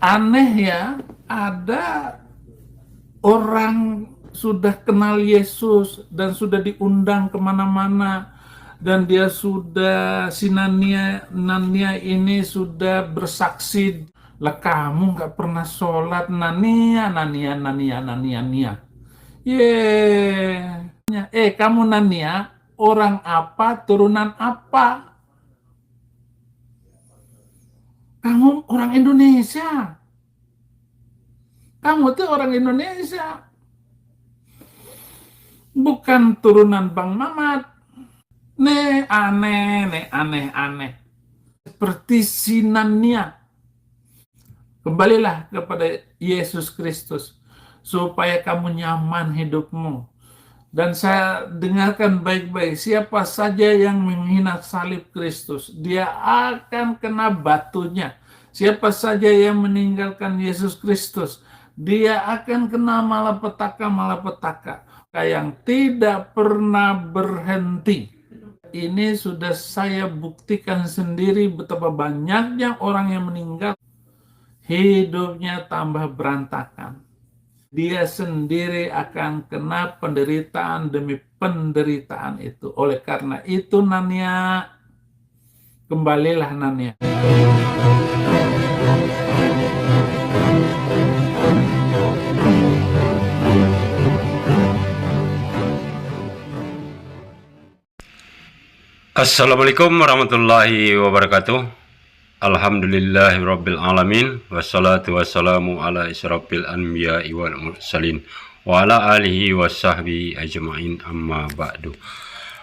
Aneh ya, ada orang sudah kenal Yesus dan sudah diundang kemana-mana, dan dia sudah, si Nania ini sudah bersaksi, lah kamu nggak pernah sholat Nania, Nania, Nania, Nania, Nania. Kamu Nania, orang apa, turunan apa? Kamu orang Indonesia. Kamu tuh orang Indonesia. Bukan turunan Bang Mamat. Aneh. Seperti Sinania. Kembalilah kepada Yesus Kristus, supaya kamu nyaman hidupmu. Dan saya dengarkan baik-baik, siapa saja yang menghina salib Kristus, dia akan kena batunya. Siapa saja yang meninggalkan Yesus Kristus, dia akan kena malapetaka yang tidak pernah berhenti. Ini sudah saya buktikan sendiri betapa banyaknya orang yang meninggal, hidupnya tambah berantakan. Dia sendiri akan kena penderitaan demi penderitaan itu. Oleh karena itu Nania, kembalilah Nania. Assalamualaikum warahmatullahi wabarakatuh. Alhamdulillahirabbil alamin, wassalatu wassalamu ala isyrafil anbiya'i wal mursalin wa ala alihi wasahbihi ajma'in, amma ba'du.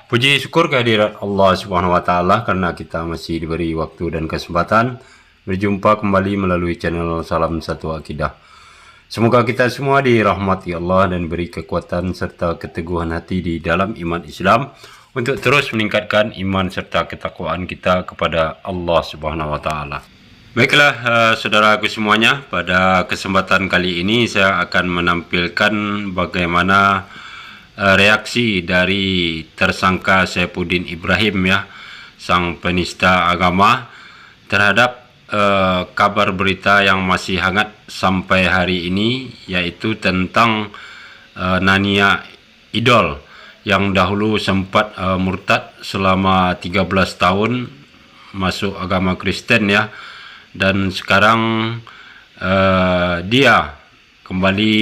Puji syukur kehadirat Allah Subhanahu wa taala karena kita masih diberi waktu dan kesempatan berjumpa kembali melalui channel Salam Satu Akidah. Semoga kita semua dirahmati Allah dan beri kekuatan serta keteguhan hati di dalam iman Islam untuk terus meningkatkan iman serta ketakwaan kita kepada Allah Subhanahu wa taala. Baiklah, saudaraku semuanya, pada kesempatan kali ini saya akan menampilkan bagaimana reaksi dari tersangka Saifuddin Ibrahim ya, sang penista agama, terhadap kabar berita yang masih hangat sampai hari ini, yaitu tentang Nania Idol yang dahulu sempat murtad selama 13 tahun masuk agama Kristen ya, dan sekarang dia kembali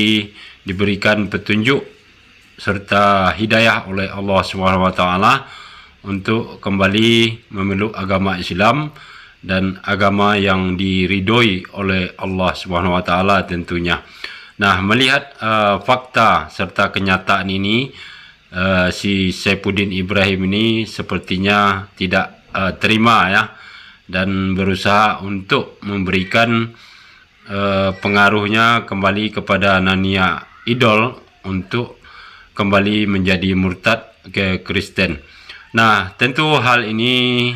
diberikan petunjuk serta hidayah oleh Allah SWT untuk kembali memeluk agama Islam dan agama yang diridhoi oleh Allah SWT tentunya. Nah, melihat fakta serta kenyataan ini, si Saifuddin Ibrahim ini sepertinya tidak terima ya, dan berusaha untuk memberikan pengaruhnya kembali kepada Nania Idol untuk kembali menjadi murtad ke Kristen. Nah, tentu hal ini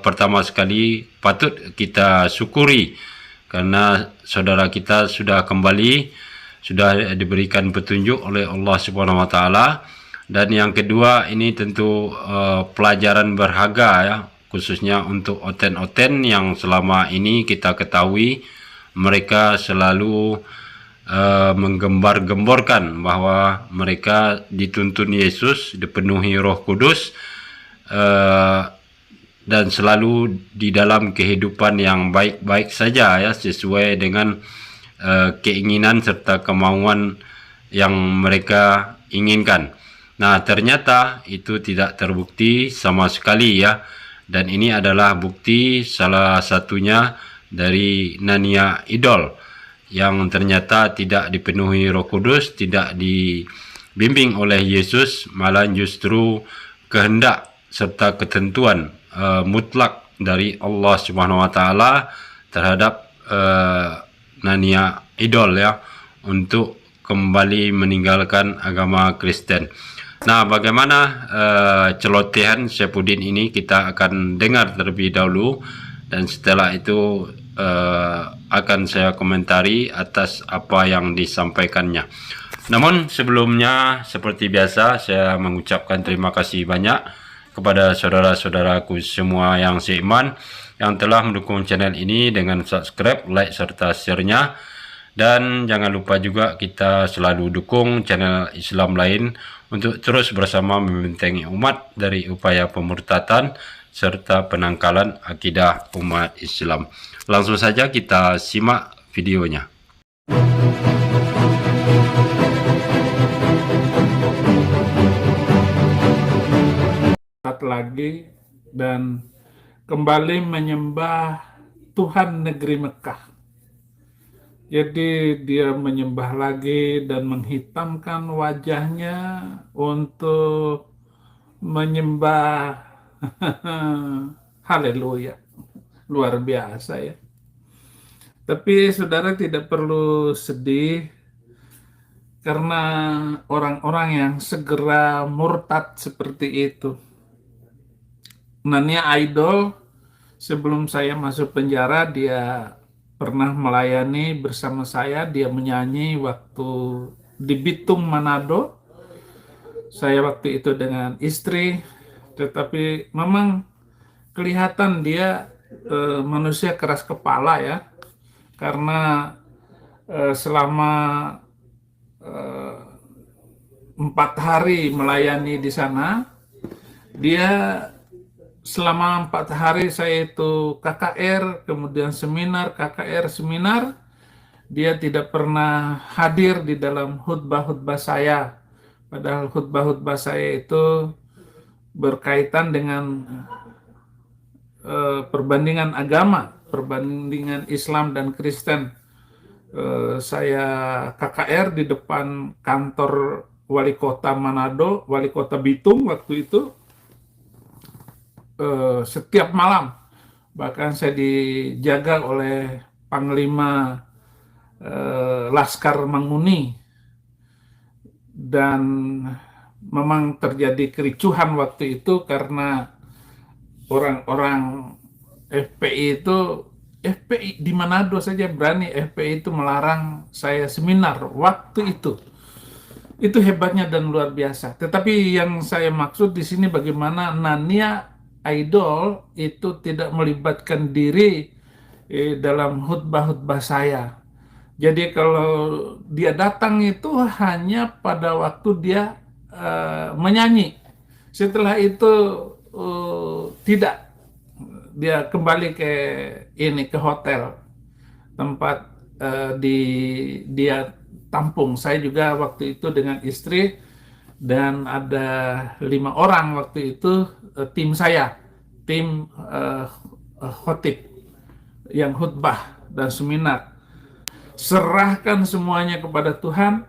pertama sekali patut kita syukuri karena saudara kita sudah kembali, sudah diberikan petunjuk oleh Allah Subhanahu wa taala. Dan yang kedua, ini tentu pelajaran berharga ya, khususnya untuk oten-oten yang selama ini kita ketahui mereka selalu menggembar-gemborkan bahwa mereka dituntun Yesus, dipenuhi Roh Kudus, dan selalu di dalam kehidupan yang baik-baik saja ya, sesuai dengan keinginan serta kemauan yang mereka inginkan. Nah, ternyata itu tidak terbukti sama sekali ya, dan ini adalah bukti salah satunya dari Nania Idol yang ternyata tidak dipenuhi Roh Kudus, tidak dibimbing oleh Yesus, malah justru kehendak serta ketentuan mutlak dari Allah Subhanahu wa taala terhadap Nania Idol ya, untuk kembali meninggalkan agama Kristen. Nah, bagaimana celotehan Saifuddin ini kita akan dengar terlebih dahulu, dan setelah itu akan saya komentari atas apa yang disampaikannya. Namun sebelumnya, seperti biasa, saya mengucapkan terima kasih banyak kepada saudara-saudaraku semua yang seiman yang telah mendukung channel ini dengan subscribe, like, serta share-nya. Dan jangan lupa juga kita selalu dukung channel Islam lain untuk terus bersama membentengi umat dari upaya pemurtatan serta penangkalan akidah umat Islam. Langsung saja kita simak videonya. Lagi dan kembali menyembah Tuhan negeri Mekah. Jadi dia menyembah lagi dan menghitamkan wajahnya untuk menyembah. Haleluya, luar biasa ya. Tapi saudara tidak perlu sedih karena orang-orang yang segera murtad seperti itu. Nania Idol, sebelum saya masuk penjara, dia pernah melayani bersama saya. Dia menyanyi waktu di Bitung, Manado. Saya waktu itu dengan istri, tetapi memang kelihatan dia manusia keras kepala ya, karena selama 4 hari melayani di sana, dia selama 4 hari saya itu KKR, kemudian seminar, KKR, seminar, dia tidak pernah hadir di dalam khutbah-khutbah saya. Padahal khutbah-khutbah saya itu berkaitan dengan perbandingan agama, perbandingan Islam dan Kristen. Saya KKR di depan kantor wali kota Manado, wali kota Bitung waktu itu, setiap malam. Bahkan saya dijaga oleh Panglima Laskar Manguni, dan memang terjadi kericuhan waktu itu karena orang-orang FPI itu, FPI di Manado saja berani FPI itu melarang saya seminar waktu itu. Itu hebatnya dan luar biasa. Tetapi yang saya maksud di sini bagaimana Nania Idol itu tidak melibatkan diri dalam khutbah-khutbah saya. Jadi kalau dia datang itu hanya pada waktu dia menyanyi. Setelah itu tidak. Dia kembali ke hotel tempat dia tampung. Saya juga waktu itu dengan istri dan ada 5 orang waktu itu, tim saya, tim khotib yang khutbah dan seminar. Serahkan semuanya kepada Tuhan,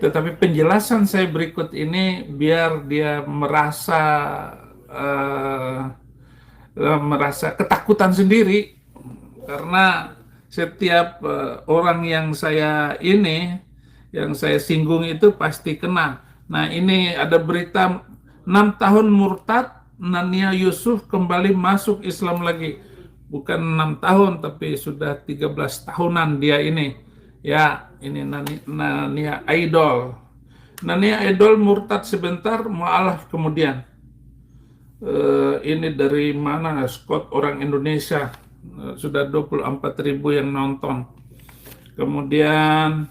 tetapi penjelasan saya berikut ini biar dia merasa ketakutan sendiri, karena setiap orang yang saya singgung itu pasti kena. Nah, ini ada berita 6 tahun murtad, Nania Yusuf kembali masuk Islam lagi. Bukan 6 tahun, tapi sudah 13 tahunan dia ini. Ya, ini Nania Idol. Nania Idol murtad sebentar, mualaf kemudian. Ini dari mana? Scott, orang Indonesia. Sudah 24.000 yang nonton. Kemudian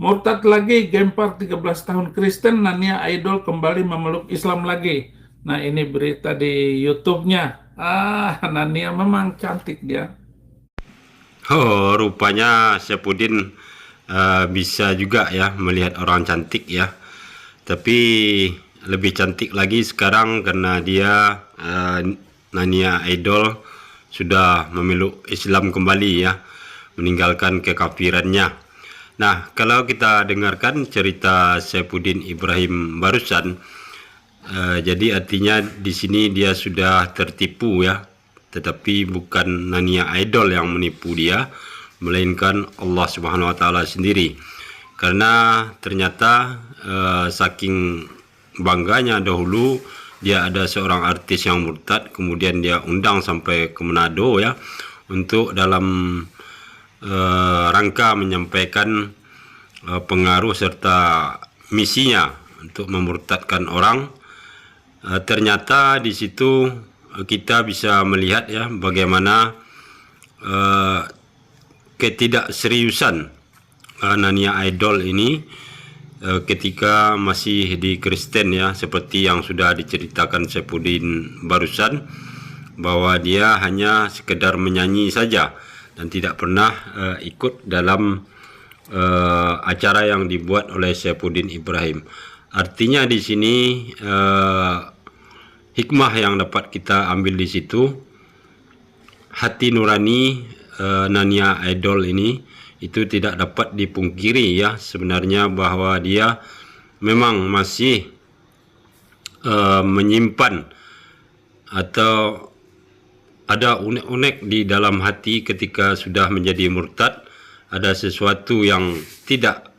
murtad lagi, Gempar 13 tahun Kristen, Nania Idol kembali memeluk Islam lagi. Nah, ini berita di YouTube-nya. Nania memang cantik dia. Oh, rupanya Syafudin bisa juga ya melihat orang cantik ya. Tapi lebih cantik lagi sekarang karena dia Nania Idol sudah memeluk Islam kembali ya, meninggalkan kekafirannya. Nah, kalau kita dengarkan cerita Syafudin Ibrahim barusan, jadi artinya di sini dia sudah tertipu ya, tetapi bukan Nania Idol yang menipu dia, melainkan Allah Subhanahu wa taala sendiri. Karena ternyata saking bangganya dahulu dia ada seorang artis yang murtad, kemudian dia undang sampai ke Manado ya, untuk dalam rangka menyampaikan pengaruh serta misinya untuk memurtadkan orang. Ternyata di situ kita bisa melihat ya bagaimana ketidakseriusan Nania Idol ini ketika masih di Kristen ya, seperti yang sudah diceritakan Saifuddin barusan, bahwa dia hanya sekedar menyanyi saja dan tidak pernah ikut dalam acara yang dibuat oleh Saifuddin Ibrahim. Artinya di sini hikmah yang dapat kita ambil di situ, hati nurani Nania Idol ini itu tidak dapat dipungkiri ya sebenarnya, bahwa dia memang masih menyimpan atau ada unek-unek di dalam hati ketika sudah menjadi murtad. Ada sesuatu yang tidak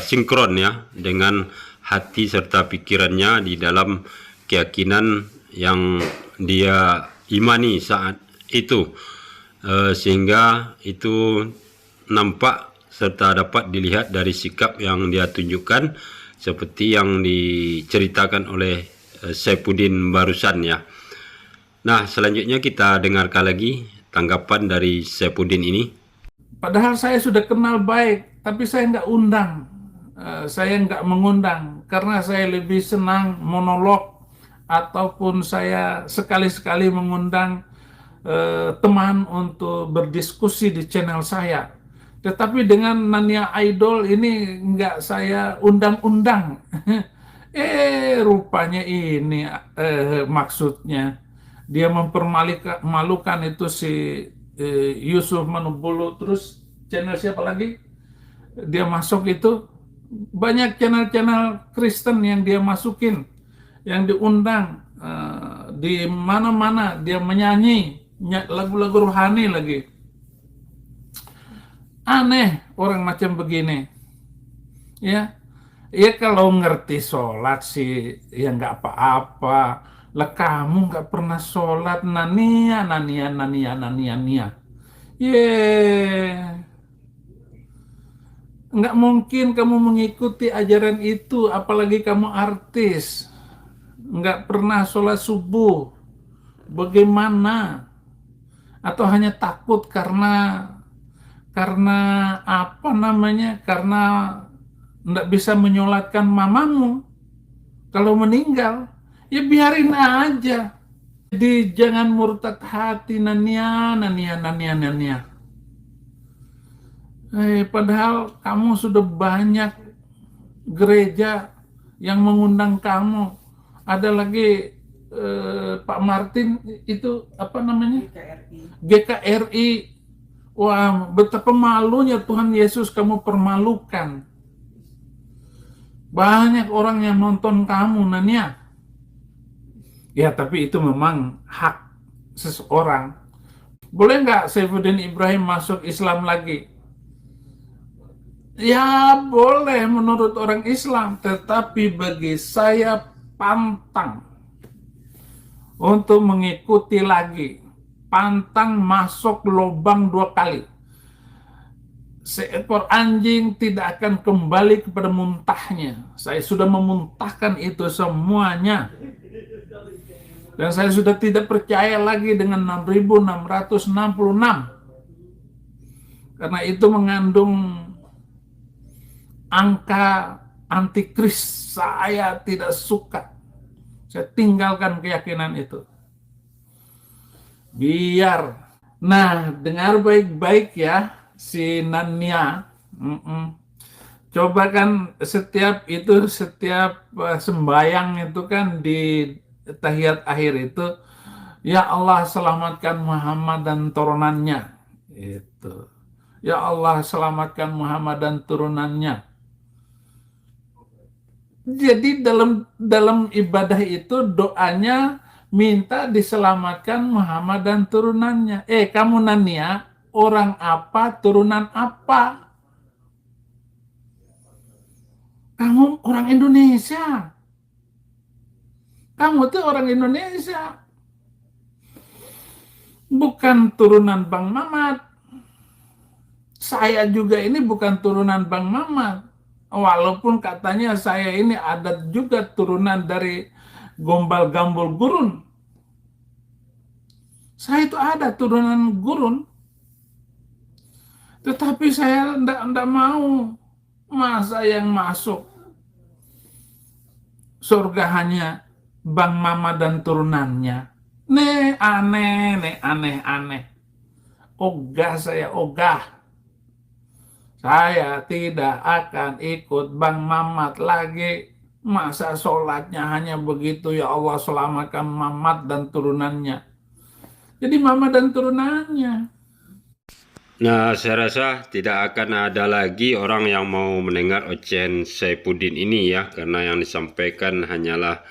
sinkron ya dengan hati serta pikirannya di dalam keyakinan yang dia imani saat itu, sehingga itu nampak serta dapat dilihat dari sikap yang dia tunjukkan seperti yang diceritakan oleh Saifuddin barusan ya. Nah, selanjutnya kita dengarkan lagi tanggapan dari Saifuddin ini. Padahal saya sudah kenal baik, tapi saya nggak undang. Saya nggak mengundang karena saya lebih senang monolog, ataupun saya sekali-sekali mengundang teman untuk berdiskusi di channel saya. Tetapi dengan Nania Idol ini nggak saya undang-undang. Rupanya ini maksudnya. Dia mempermalukan itu si Yusuf Manubulu. Terus channel siapa lagi? Dia masuk itu. Banyak channel-channel Kristen yang dia masukin, yang diundang. Di mana-mana dia menyanyi lagu-lagu rohani lagi. Aneh orang macam begini. Ya, ya kalau ngerti sholat sih ya nggak apa-apa. Lah kamu nggak pernah sholat, Nania. Nggak mungkin kamu mengikuti ajaran itu, apalagi kamu artis. Nggak pernah sholat subuh. Bagaimana? Atau hanya takut karena apa namanya? Karena nggak bisa menyolatkan mamamu kalau meninggal. Ya biarin aja. Jadi jangan murtad hati, Nania. Padahal kamu sudah banyak gereja yang mengundang kamu. Ada lagi Pak Martin itu apa namanya? GKRI. Wah, betapa malunya Tuhan Yesus kamu permalukan. Banyak orang yang nonton kamu, Nania. Ya, tapi itu memang hak seseorang. Boleh nggak Saifuddin Ibrahim masuk Islam lagi? Ya, boleh menurut orang Islam. Tetapi bagi saya pantang untuk mengikuti lagi. Pantang masuk lubang 2 kali. Seekor anjing tidak akan kembali kepada muntahnya. Saya sudah memuntahkan itu semuanya. Dan saya sudah tidak percaya lagi dengan 6.666. Karena itu mengandung angka antikris. Saya tidak suka. Saya tinggalkan keyakinan itu. Biar. Nah, dengar baik-baik ya, si Nania. Coba kan setiap sembayang itu kan di tahiyat akhir itu, ya Allah selamatkan Muhammad dan turunannya. Itu. Ya Allah selamatkan Muhammad dan turunannya. Jadi dalam ibadah itu doanya minta diselamatkan Muhammad dan turunannya. Kamu Nania, orang apa, turunan apa? Kamu orang Indonesia. Kamu tuh orang Indonesia. Bukan turunan Bang Mamat. Saya juga ini bukan turunan Bang Mamat. Walaupun katanya saya ini ada juga turunan dari Gombal Gambul Gurun. Saya itu ada turunan gurun, tetapi saya ndak mau. Masa yang masuk surga hanya Bang Mama dan turunannya. Aneh. Ogah saya, ogah. Saya tidak akan ikut Bang Mamat lagi. Masa sholatnya hanya begitu, ya Allah selamatkan Mamat dan turunannya. Jadi Mamat dan turunannya. Nah, saya rasa tidak akan ada lagi orang yang mau mendengar ocehan Saifuddin ini ya, karena yang disampaikan hanyalah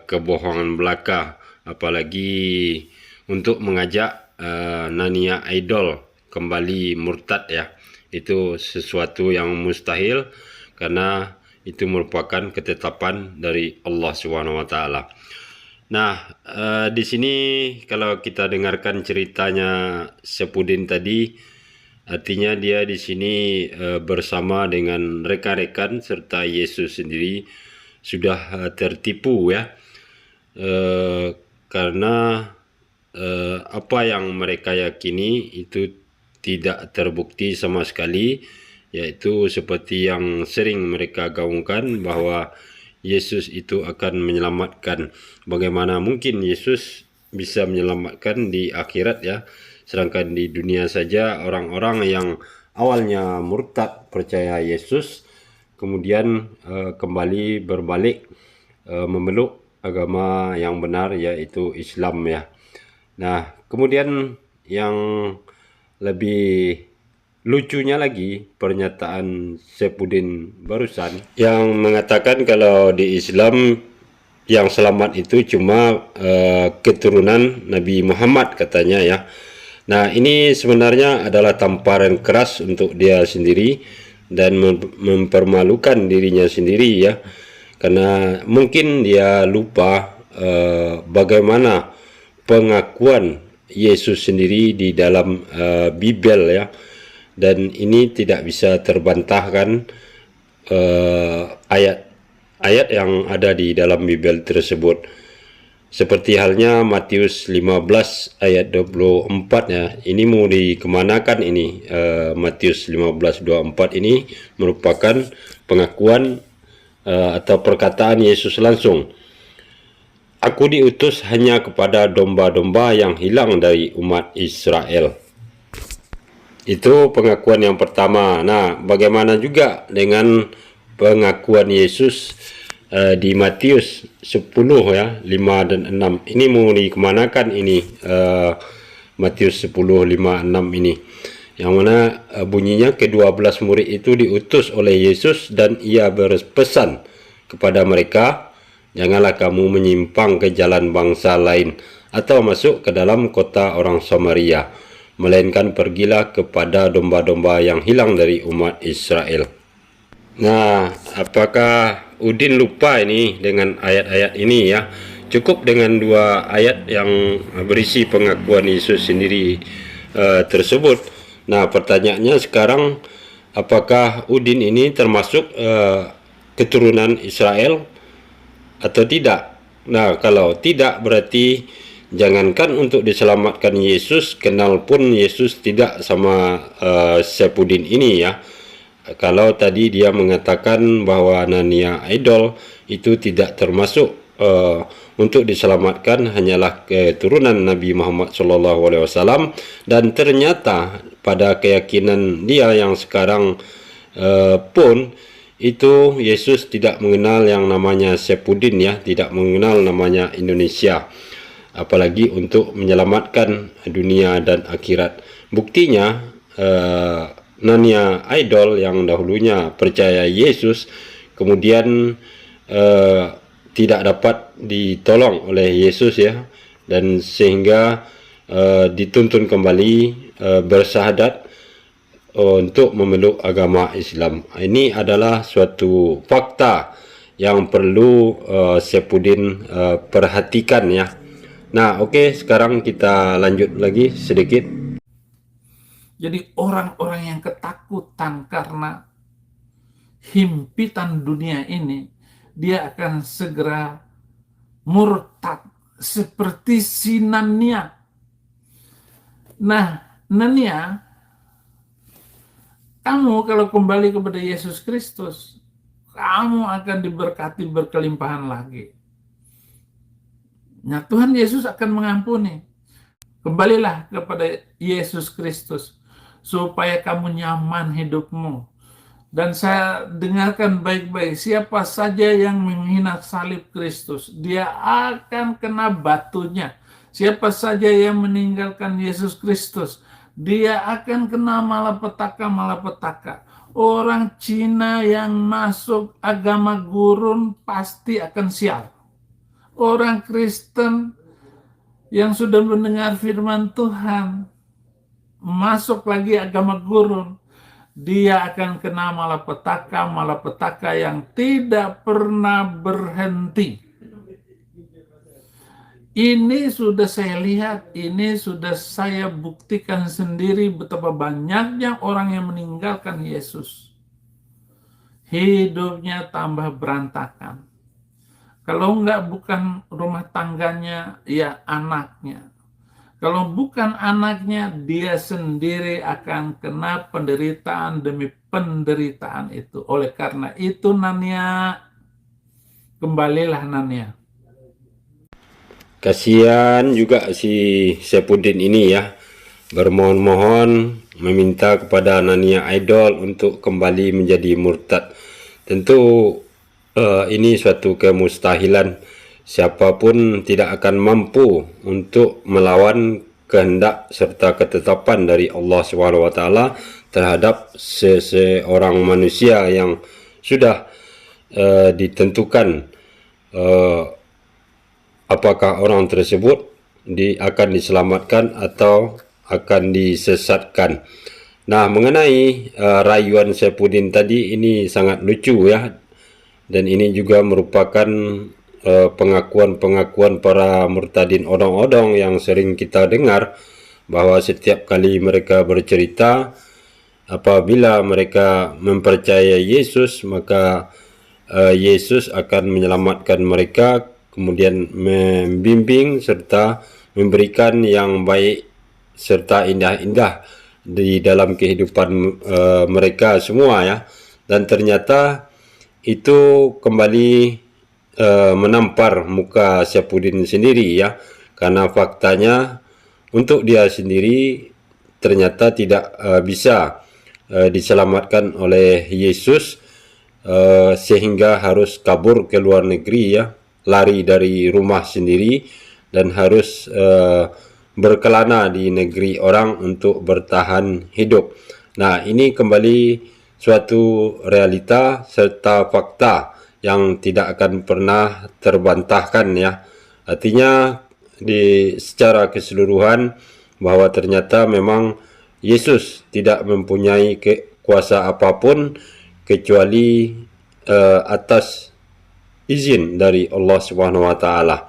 kebohongan belaka, apalagi untuk mengajak Nania Idol kembali murtad ya. Itu sesuatu yang mustahil karena itu merupakan ketetapan dari Allah Subhanahu wa taala. Nah, di sini kalau kita dengarkan ceritanya Saifuddin tadi, artinya dia di sini bersama dengan rekan-rekan serta Yesus sendiri sudah tertipu ya, karena apa yang mereka yakini itu tidak terbukti sama sekali, yaitu seperti yang sering mereka gaungkan bahwa Yesus itu akan menyelamatkan. Bagaimana mungkin Yesus bisa menyelamatkan di akhirat ya, sedangkan di dunia saja orang-orang yang awalnya murtad percaya Yesus kemudian kembali berbalik memeluk agama yang benar, yaitu Islam ya. Nah, kemudian yang lebih lucunya lagi pernyataan Saifuddin barusan yang mengatakan kalau di Islam yang selamat itu cuma keturunan Nabi Muhammad katanya ya. Nah, ini sebenarnya adalah tamparan keras untuk dia sendiri dan mempermalukan dirinya sendiri ya. Karena mungkin dia lupa bagaimana pengakuan Yesus sendiri di dalam Bible ya. Dan ini tidak bisa terbantahkan ayat-ayat yang ada di dalam Bible tersebut. Seperti halnya Matius 15 ayat 24 ya. Ini mau dikemanakan ini? Matius 15:24 ini merupakan pengakuan atau perkataan Yesus langsung. Aku diutus hanya kepada domba-domba yang hilang dari umat Israel. Itu pengakuan yang pertama. Nah, bagaimana juga dengan pengakuan Yesus di Matius 10 ya, 5 dan 6. Ini mau dikemanakan ini Matius 10, 5, 6 ini. Yang mana bunyinya ke-12 murid itu diutus oleh Yesus dan ia berpesan kepada mereka, janganlah kamu menyimpang ke jalan bangsa lain atau masuk ke dalam kota orang Samaria, melainkan pergilah kepada domba-domba yang hilang dari umat Israel. Nah, apakah Udin lupa ini dengan ayat-ayat ini ya? Cukup dengan dua ayat yang berisi pengakuan Yesus sendiri tersebut. Nah, pertanyaannya sekarang, apakah Udin ini termasuk keturunan Israel atau tidak? Nah, kalau tidak berarti jangankan untuk diselamatkan Yesus, kenal pun Yesus tidak sama Saifuddin ini ya. Kalau tadi dia mengatakan bahwa Nania Idol itu tidak termasuk untuk diselamatkan, hanyalah keturunan Nabi Muhammad SAW, dan ternyata pada keyakinan dia yang sekarang pun itu Yesus tidak mengenal yang namanya Saifuddin ya, tidak mengenal namanya Indonesia, apalagi untuk menyelamatkan dunia dan akhirat. Buktinya Nania Idol yang dahulunya percaya Yesus kemudian tidak dapat ditolong oleh Yesus ya, dan sehingga dituntun kembali bersyahadat untuk memeluk agama Islam. Ini adalah suatu fakta yang perlu Saifuddin perhatikan ya. Nah, oke, sekarang kita lanjut lagi sedikit. Jadi orang-orang yang ketakutan karena himpitan dunia ini, dia akan segera murtad seperti si Nania. Nah, Nania, kamu kalau kembali kepada Yesus Kristus, kamu akan diberkati berkelimpahan lagi. Nah, Tuhan Yesus akan mengampuni. Kembalilah kepada Yesus Kristus, supaya kamu nyaman hidupmu. Dan saya dengarkan baik-baik, siapa saja yang menghina salib Kristus, dia akan kena batunya. Siapa saja yang meninggalkan Yesus Kristus, dia akan kena malapetaka. Orang Cina yang masuk agama gurun pasti akan sial. Orang Kristen yang sudah mendengar firman Tuhan, masuk lagi agama gurun, dia akan kena malapetaka yang tidak pernah berhenti. Ini sudah saya lihat, ini sudah saya buktikan sendiri betapa banyaknya orang yang meninggalkan Yesus. Hidupnya tambah berantakan. Kalau enggak bukan rumah tangganya, ya anaknya. Kalau bukan anaknya, dia sendiri akan kena penderitaan demi penderitaan itu. Oleh karena itu, Nania, kembalilah Nania. Kasihan juga si Saifuddin ini ya, bermohon-mohon meminta kepada Nania Idol untuk kembali menjadi murtad. Tentu ini suatu kemustahilan. Siapapun tidak akan mampu untuk melawan kehendak serta ketetapan dari Allah SWT terhadap seseorang manusia yang sudah ditentukan apakah orang tersebut akan diselamatkan atau akan disesatkan. Nah, mengenai rayuan Saifuddin tadi, ini sangat lucu ya, dan ini juga merupakan pengakuan para murtadin odong-odong yang sering kita dengar, bahwa setiap kali mereka bercerita apabila mereka mempercayai Yesus, maka Yesus akan menyelamatkan mereka, kemudian membimbing serta memberikan yang baik serta indah-indah di dalam kehidupan mereka semua ya. Dan ternyata itu kembali menampar muka Saifuddin sendiri ya, karena faktanya untuk dia sendiri ternyata tidak bisa diselamatkan oleh Yesus, sehingga harus kabur ke luar negeri ya, lari dari rumah sendiri dan harus berkelana di negeri orang untuk bertahan hidup. Nah, ini kembali suatu realita serta fakta yang tidak akan pernah terbantahkan ya. Artinya secara keseluruhan bahwa ternyata memang Yesus tidak mempunyai kuasa apapun kecuali atas izin dari Allah Subhanahu wa taala.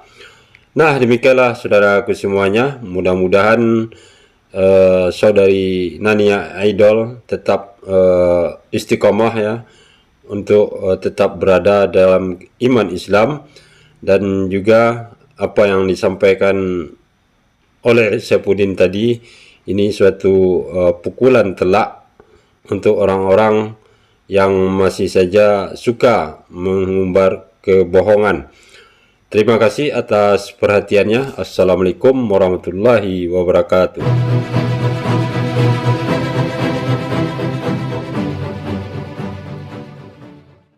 Nah, demikianlah saudaraku semuanya. Mudah-mudahan saudari Nania Idol tetap istiqomah ya, untuk tetap berada dalam iman Islam, dan juga apa yang disampaikan oleh Saifuddin tadi, ini suatu pukulan telak untuk orang-orang yang masih saja suka mengumbar kebohongan. Terima kasih atas perhatiannya. Assalamualaikum warahmatullahi wabarakatuh.